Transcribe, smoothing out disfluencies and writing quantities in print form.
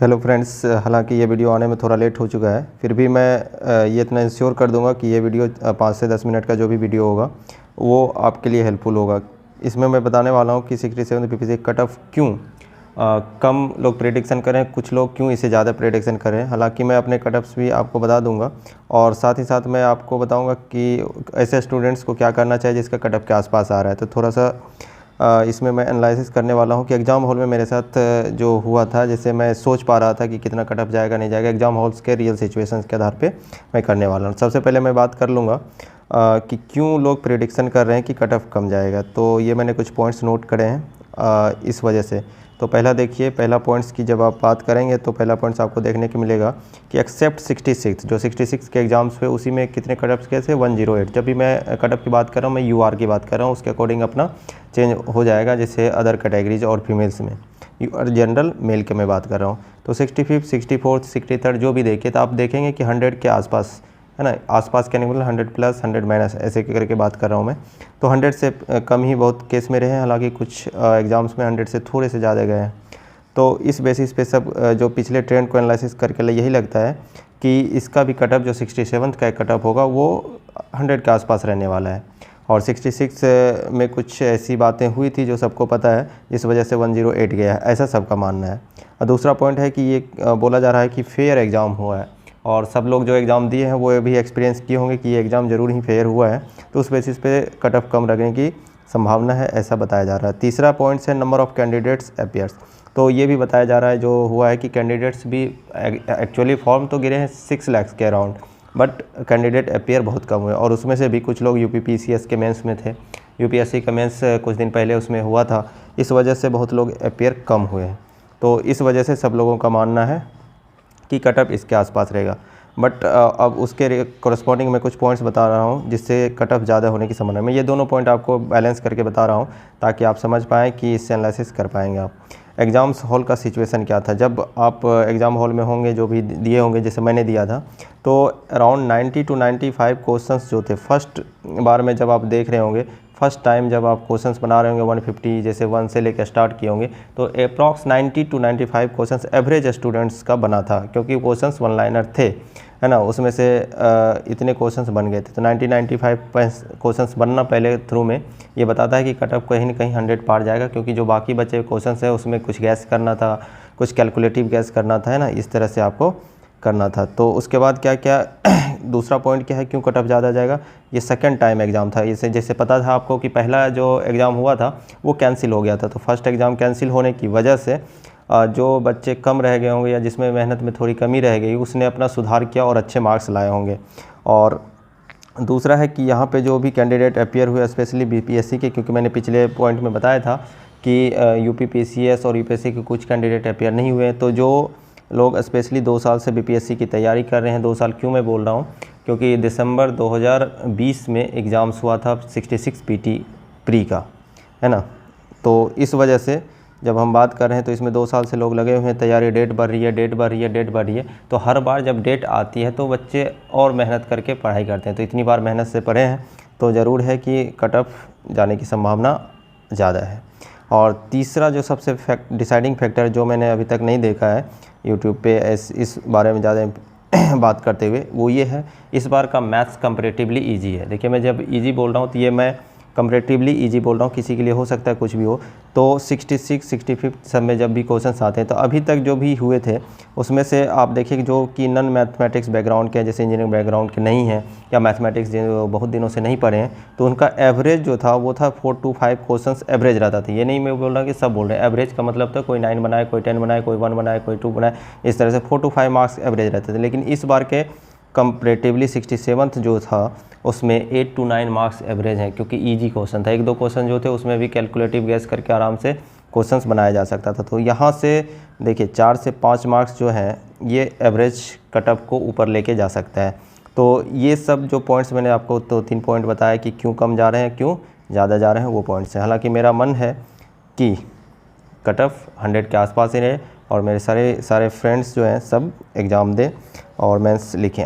Hello friends, हालांकि ये video आने में थोड़ा लेट हो चुका है, फिर भी मैं ये इतना इंश्योर कर दूंगा कि ये वीडियो 5 से 10 मिनट का जो भी वीडियो होगा वो आपके लिए हेल्पफुल होगा। इसमें मैं बताने वाला हूँ कि 67 पीपीसी कट ऑफ क्यों कम लोग प्रेडिक्शन करें, कुछ लोग क्यों इसे ज़्यादा प्रेडिक्शन करें। हालांकि मैं अपने कट ऑफ्स भी आपको बता दूंगा और साथ ही साथ मैं आपको बताऊँगा कि ऐसे स्टूडेंट्स को क्या करना चाहिए जिसका कट ऑफ के आसपास आ रहा है। तो थोड़ा सा इसमें मैं एनालिसिस करने वाला हूँ कि एग्ज़ाम हॉल में मेरे साथ जो हुआ था, जैसे मैं सोच पा रहा था कि कितना कट ऑफ जाएगा नहीं जाएगा, एग्ज़ाम हॉल्स के रियल सिचुएशंस के आधार पे मैं करने वाला हूँ। सबसे पहले मैं बात कर लूँगा कि क्यों लोग प्रेडिक्शन कर रहे हैं कि कट ऑफ कम जाएगा। तो ये मैंने कुछ पॉइंट्स नोट करे हैं इस वजह से। तो पहला देखिए, पहला पॉइंट्स की जब आप बात करेंगे तो पहला पॉइंट्स आपको देखने को मिलेगा कि एक्सेप्ट 66 जो 66 के एग्ज़ाम्स पे उसी में कितने कट ऑफ्स के थे 108। जब भी मैं कट ऑफ की बात कर रहा हूँ मैं यूआर की बात कर रहा हूँ, उसके अकॉर्डिंग अपना चेंज हो जाएगा, जैसे अदर कैटेगरीज और फीमेल्स में। और जनरल मेल के मैं बात कर रहा हूँ तो 65, 64, 63 जो भी देखिए तो आप देखेंगे कि 100 के आसपास है ना। आसपास क्या नहीं, मतलब 100 प्लस 100 माइनस ऐसे करके बात कर रहा हूँ मैं। तो 100 से कम ही बहुत केस में रहे हैं, हालांकि कुछ एग्ज़ाम्स में 100 से थोड़े से ज़्यादा गए हैं। तो इस बेसिस पे सब जो पिछले ट्रेंड को एनालिसिस करके यही लगता है कि इसका भी कट ऑफ जो 67 का कट ऑफ होगा वो 100 के आसपास रहने वाला है। और 66 में कुछ ऐसी बातें हुई थी जो सबको पता है, इस वजह से 108 गया है, ऐसा सबका मानना है। और दूसरा पॉइंट है कि ये बोला जा रहा है कि फेयर एग्ज़ाम हुआ है और सब लोग जो एग्ज़ाम दिए हैं वो भी एक्सपीरियंस किए होंगे कि ये एग्ज़ाम ज़रूर ही फेयर हुआ है, तो उस बेसिस पे कट ऑफ कम रखने की संभावना है, ऐसा बताया जा रहा है। तीसरा पॉइंट्स है नंबर ऑफ़ कैंडिडेट्स अपीयर्स। तो ये भी बताया जा रहा है जो हुआ है कि कैंडिडेट्स भी एक्चुअली फॉर्म तो गिरे हैं 6 लाख के अराउंड, बट कैंडिडेट अपीयर बहुत कम हुए और उसमें से भी कुछ लोग यूपीपीसीएस के मेंस में थे, यूपीएससी का मेंस कुछ दिन पहले उसमें हुआ था, इस वजह से बहुत लोग अपीयर कम हुए हैं। तो इस वजह से सब लोगों का मानना है कि कट ऑफ इसके आसपास रहेगा। बट अब उसके कोरस्पॉन्डिंग मैं कुछ पॉइंट्स बता रहा हूँ जिससे कट ऑफ ज़्यादा होने की संभावना है। मैं ये दोनों पॉइंट आपको बैलेंस करके बता रहा हूँ ताकि आप समझ पाएँ कि इससे एनालिसिस कर पाएंगे आप। एग्ज़ाम्स हॉल का सिचुएशन क्या था जब आप एग्ज़ाम हॉल में होंगे, जो भी दिए होंगे जैसे मैंने दिया था, तो अराउंड 90 to 95 क्वेश्चंस जो थे फर्स्ट बार में जब आप देख रहे होंगे, फर्स्ट टाइम जब आप क्वेश्चंस बना रहे होंगे 150 जैसे 1 से लेकर स्टार्ट किए होंगे, तो approx 90 to 95 questions average students का बना था, क्योंकि क्वेश्चंस वन लाइनर थे, है ना। उसमें से इतने क्वेश्चंस बन गए थे। तो 90-95 क्वेश्चंस बनना पहले थ्रू में ये बताता है कि कट ऑफ कहीं ना कहीं 100 पार जाएगा, क्योंकि जो बाकी बचे क्वेश्चंस है उसमें कुछ गैस करना था, कुछ कैलकुलेटिव गैस करना था, है ना, इस तरह से आपको करना था। तो उसके बाद क्या क्या दूसरा पॉइंट क्या है क्यों कट ऑफ ज़्यादा जाएगा, ये सेकंड टाइम एग्ज़ाम था। इसे जैसे पता था आपको कि पहला जो एग्ज़ाम हुआ था वो कैंसिल हो गया था, तो फर्स्ट एग्ज़ाम कैंसिल होने की वजह से जो बच्चे कम रह गए होंगे या जिसमें मेहनत में थोड़ी कमी रह गई, उसने अपना सुधार किया और अच्छे मार्क्स लाए होंगे। और दूसरा है कि यहाँ पे जो भी कैंडिडेट अपीयर हुए स्पेशली बीपीएससी के, क्योंकि मैंने पिछले पॉइंट में बताया था कि यूपीपीसीएस और यूपीएससी के कुछ कैंडिडेट अपीयर नहीं हुए। तो जो लोग स्पेशली 2 साल से बीपीएससी की तैयारी कर रहे हैं, 2 साल क्यों मैं बोल रहा हूँ, क्योंकि दिसंबर 2020 में एग्ज़ाम्स हुआ था 66 पीटी प्री का, है ना। तो इस वजह से जब हम बात कर रहे हैं तो इसमें 2 साल से लोग लगे हुए हैं, तैयारी डेट बढ़ रही है, डेट बढ़ रही है, डेट बढ़ रही है। तो हर बार जब डेट आती है तो बच्चे और मेहनत करके पढ़ाई करते हैं, तो इतनी बार मेहनत से पढ़े हैं तो ज़रूर है कि कट ऑफ जाने की संभावना ज़्यादा है। और तीसरा जो सबसे डिसाइडिंग फैक्टर जो मैंने अभी तक नहीं देखा है यूट्यूब पे इस बारे में ज़्यादा बात करते हुए, वो ये है इस बार का मैथ्स कंपैरेटिवली ईजी है। देखिए, मैं जब ईजी बोल रहा हूँ तो ये मैं कंपैरेटिवली ईजी बोल रहा हूँ, किसी के लिए हो सकता है कुछ भी हो। तो 66, 65 सब में जब भी क्वेश्चंस आते हैं तो अभी तक जो भी हुए थे उसमें से आप देखिए कि जो कि नॉन मैथमेटिक्स बैकग्राउंड के हैं, जैसे इंजीनियरिंग बैकग्राउंड के नहीं हैं या मैथमेटिक्स जो बहुत दिनों से नहीं पढ़े हैं, तो उनका एवरेज जो था वो था 4 to 5 क्वेश्चंस एवरेज रहता था। ये नहीं मैं बोल रहा कि सब बोल रहे हैं, एवरेज का मतलब था कोई 9 बनाए, कोई 10 बनाए, कोई 1 बनाए, कोई 2 बनाए, इस तरह से 4 to 5 मार्क्स एवरेज रहते थे। लेकिन इस बार के कंपैरेटिवली 67th जो था उसमें 8 to 9 मार्क्स एवरेज हैं, क्योंकि ईजी क्वेश्चन था। 1-2 क्वेश्चन जो थे उसमें भी कैलकुलेटिव गैस करके आराम से क्वेश्चंस बनाया जा सकता था। तो यहाँ से देखिए 4 से 5 मार्क्स जो हैं ये एवरेज कट ऑफ को ऊपर लेके जा सकता है। तो ये सब जो पॉइंट्स मैंने आपको 2-3 पॉइंट बताया कि क्यों कम जा रहे हैं, क्यों ज़्यादा जा रहे हैं, वो पॉइंट्स हैं। हालाँकि मेरा मन है कि कट ऑफ 100 के आसपास ही रहे और मेरे सारे फ्रेंड्स जो हैं सब एग्ज़ाम दें और मेंस लिखें।